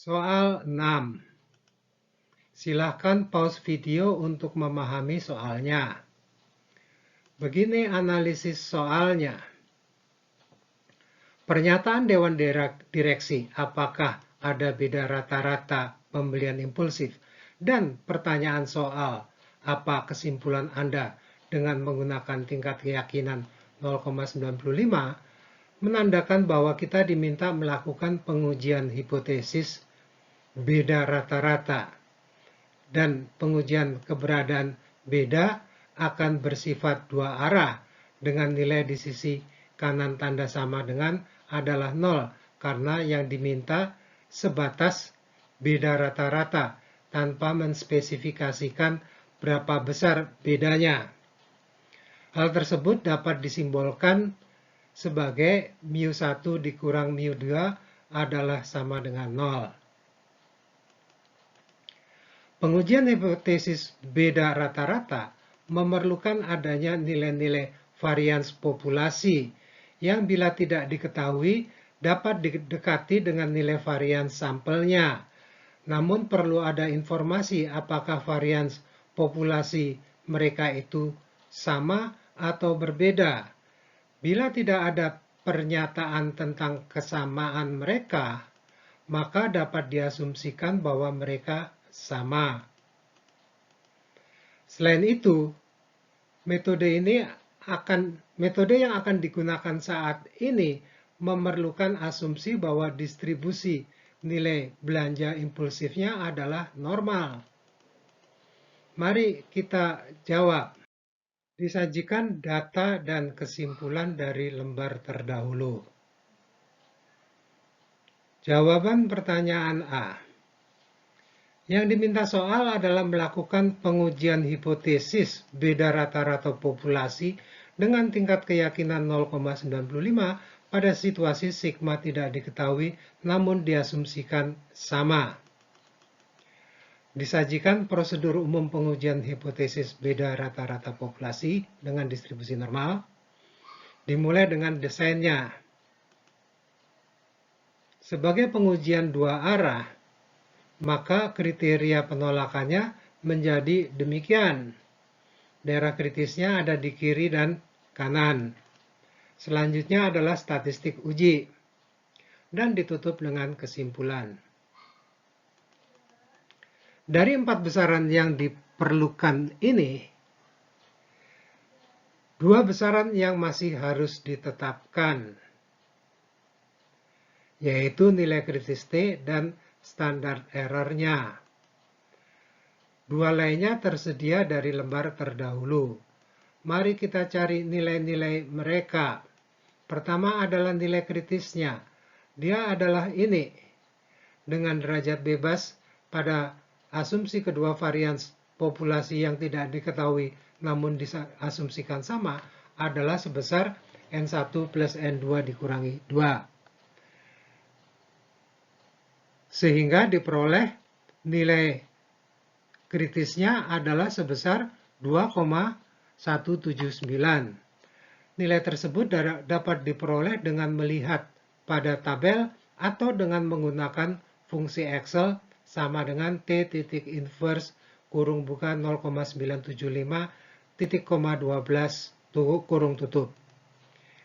Soal 6. Silahkan pause video untuk memahami soalnya. Begini analisis soalnya. Pernyataan Dewan Direksi, apakah ada beda rata-rata pembelian impulsif? Dan pertanyaan soal, apa kesimpulan Anda dengan menggunakan tingkat keyakinan 0,95 menandakan bahwa kita diminta melakukan pengujian hipotesis beda rata-rata. Dan pengujian keberadaan beda akan bersifat dua arah dengan nilai di sisi kanan tanda sama dengan adalah 0 karena yang diminta sebatas beda rata-rata tanpa menspesifikasikan berapa besar bedanya. Hal tersebut dapat disimbolkan sebagai mu1 dikurang mu2 adalah sama dengan 0. Pengujian hipotesis beda rata-rata memerlukan adanya nilai-nilai varians populasi yang bila tidak diketahui dapat didekati dengan nilai varians sampelnya. Namun perlu ada informasi apakah varians populasi mereka itu sama atau berbeda. Bila tidak ada pernyataan tentang kesamaan mereka, maka dapat diasumsikan bahwa mereka sama. Selain itu, metode yang akan digunakan saat ini memerlukan asumsi bahwa distribusi nilai belanja impulsifnya adalah normal. Mari kita jawab. Disajikan data dan kesimpulan dari lembar terdahulu. Jawaban pertanyaan A. Yang diminta soal adalah melakukan pengujian hipotesis beda rata-rata populasi dengan tingkat keyakinan 0,95 pada situasi sigma tidak diketahui namun diasumsikan sama. Disajikan prosedur umum pengujian hipotesis beda rata-rata populasi dengan distribusi normal. Dimulai dengan desainnya. Sebagai pengujian dua arah, maka kriteria penolakannya menjadi demikian. Daerah kritisnya ada di kiri dan kanan. Selanjutnya adalah statistik uji. Dan ditutup dengan kesimpulan. Dari 4 besaran yang diperlukan ini, 2 besaran yang masih harus ditetapkan, yaitu nilai kritis T dan standar errornya. 2 lainnya tersedia dari lembar terdahulu. Mari kita cari nilai-nilai mereka. Pertama adalah nilai kritisnya. Dia adalah ini. Dengan derajat bebas pada asumsi kedua varians populasi yang tidak diketahui namun diasumsikan sama adalah sebesar N1 plus N2 dikurangi 2. Sehingga diperoleh nilai kritisnya adalah sebesar 2,179. Nilai tersebut dapat diperoleh dengan melihat pada tabel atau dengan menggunakan fungsi Excel sama dengan T titik inverse kurung buka 0,975 titik, 12 kurung tutup.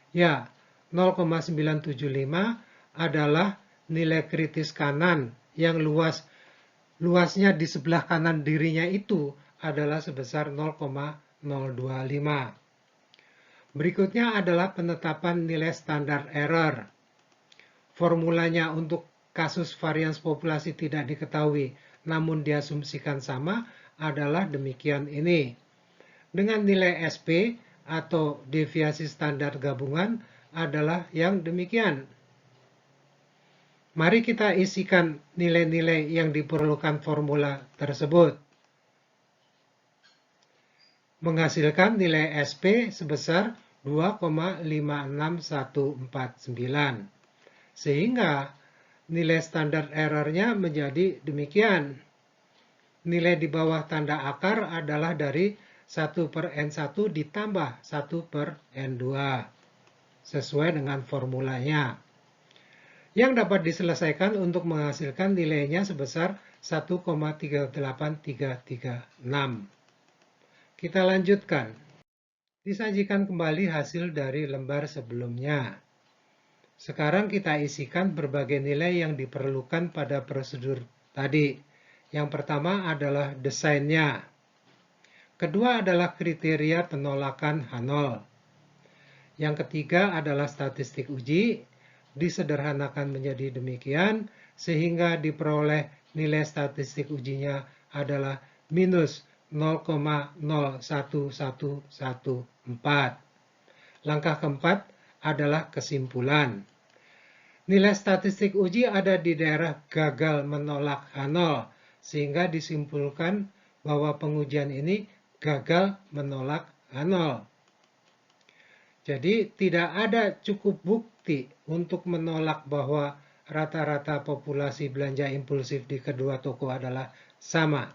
Ya, 0,975 adalah nilai kritis kanan yang luasnya di sebelah kanan dirinya itu adalah sebesar 0,025. Berikutnya adalah penetapan nilai standar error. Formulanya untuk kasus varians populasi tidak diketahui namun diasumsikan sama adalah demikian ini. Dengan nilai SP atau deviasi standar gabungan adalah yang demikian. Mari kita isikan nilai-nilai yang diperlukan formula tersebut. Menghasilkan nilai SP sebesar 2,56149. Sehingga nilai standar errornya menjadi demikian. Nilai di bawah tanda akar adalah dari 1/N1 ditambah 1/N2. Sesuai dengan formulanya. yang dapat diselesaikan untuk menghasilkan nilainya sebesar 1,38336. Kita lanjutkan. Disajikan kembali hasil dari lembar sebelumnya. Sekarang kita isikan berbagai nilai yang diperlukan pada prosedur tadi. Yang pertama adalah desainnya. Kedua adalah kriteria penolakan H0. Yang ketiga adalah statistik uji. Disederhanakan menjadi demikian sehingga diperoleh nilai statistik ujinya adalah minus 0,01114. Langkah keempat adalah kesimpulan. Nilai statistik uji ada di daerah gagal menolak H0, sehingga disimpulkan bahwa pengujian ini gagal menolak H0. Jadi tidak ada cukup bukti untuk menolak bahwa rata-rata populasi belanja impulsif di kedua toko adalah sama.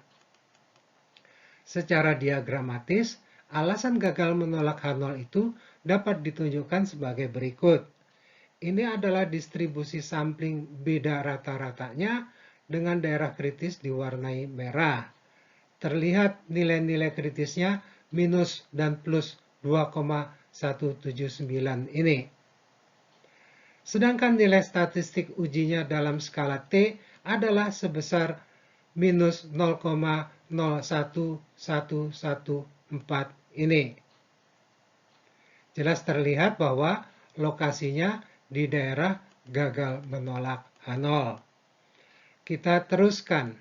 Secara diagramatis, alasan gagal menolak H0 itu dapat ditunjukkan sebagai berikut. Ini adalah distribusi sampling beda rata-ratanya dengan daerah kritis diwarnai merah. Terlihat nilai-nilai kritisnya minus dan plus 2,179 ini. Sedangkan nilai statistik ujinya dalam skala T adalah sebesar minus 0,01114 ini. Jelas terlihat bahwa lokasinya di daerah gagal menolak H0. Kita teruskan.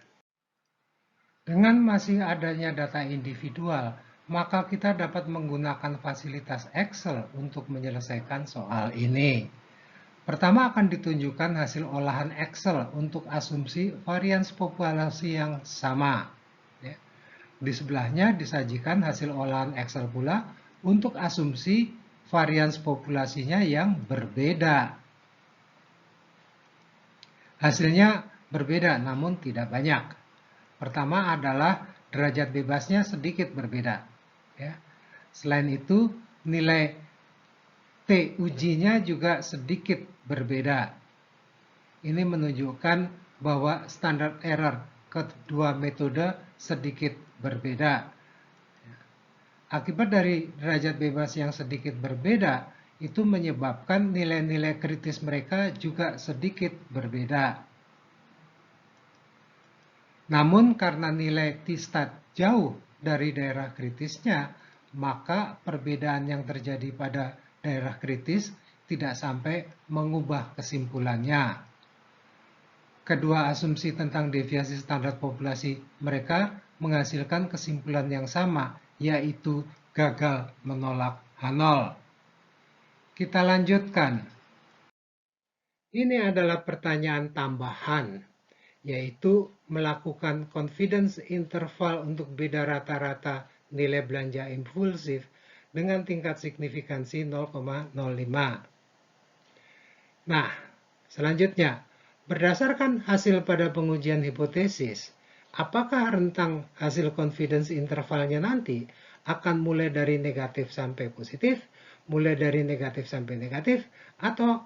Dengan masih adanya data individual, maka kita dapat menggunakan fasilitas Excel untuk menyelesaikan soal ini. Pertama akan ditunjukkan hasil olahan Excel untuk asumsi varians populasi yang sama. Di sebelahnya disajikan hasil olahan Excel pula untuk asumsi varians populasinya yang berbeda. Hasilnya berbeda namun tidak banyak. Pertama adalah derajat bebasnya sedikit berbeda. Selain itu, nilai T ujinya juga sedikit berbeda. Ini menunjukkan bahwa standar error kedua metode sedikit berbeda. Akibat dari derajat bebas yang sedikit berbeda, itu menyebabkan nilai-nilai kritis mereka juga sedikit berbeda. Namun karena nilai T-stat jauh dari daerah kritisnya, maka perbedaan yang terjadi pada daerah kritis tidak sampai mengubah kesimpulannya. Kedua asumsi tentang deviasi standar populasi mereka menghasilkan kesimpulan yang sama, yaitu gagal menolak H0. Kita lanjutkan. Ini adalah pertanyaan tambahan, yaitu melakukan confidence interval untuk beda rata-rata nilai belanja impulsif dengan tingkat signifikansi 0,05. Nah, selanjutnya, berdasarkan hasil pada pengujian hipotesis, apakah rentang hasil confidence intervalnya nanti akan mulai dari negatif sampai positif, mulai dari negatif sampai negatif, atau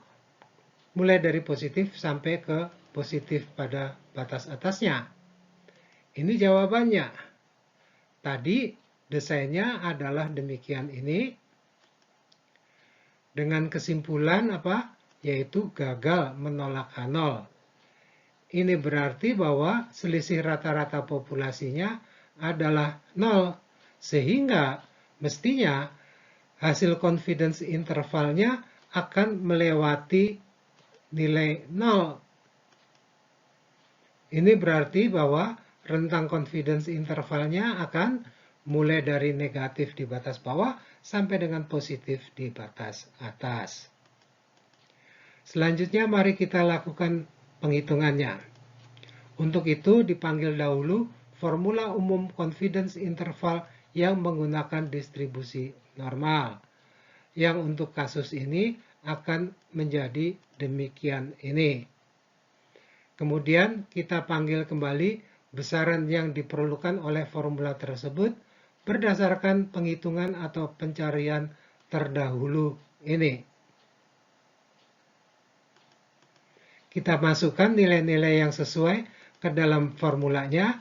mulai dari positif sampai ke positif pada batas atasnya? Ini jawabannya. Tadi desainnya adalah demikian ini. Dengan kesimpulan apa? Yaitu gagal menolak H0. Ini berarti bahwa selisih rata-rata populasinya adalah 0. Sehingga mestinya hasil confidence intervalnya akan melewati nilai 0. Ini berarti bahwa rentang confidence intervalnya akan mulai dari negatif di batas bawah sampai dengan positif di batas atas. Selanjutnya mari kita lakukan penghitungannya. Untuk itu dipanggil dahulu formula umum confidence interval yang menggunakan distribusi normal. Yang untuk kasus ini akan menjadi demikian ini. Kemudian kita panggil kembali besaran yang diperlukan oleh formula tersebut berdasarkan penghitungan atau pencarian terdahulu ini. Kita masukkan nilai-nilai yang sesuai ke dalam formulanya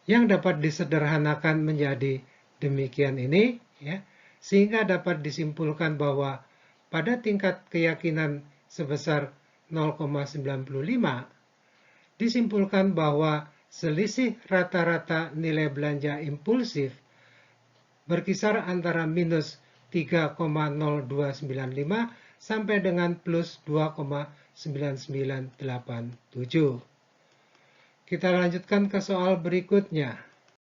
yang dapat disederhanakan menjadi demikian ini, ya, sehingga dapat disimpulkan bahwa pada tingkat keyakinan sebesar 0,95 disimpulkan bahwa selisih rata-rata nilai belanja impulsif berkisar antara minus 3,0295 sampai dengan plus 2,9987. Kita lanjutkan ke soal berikutnya.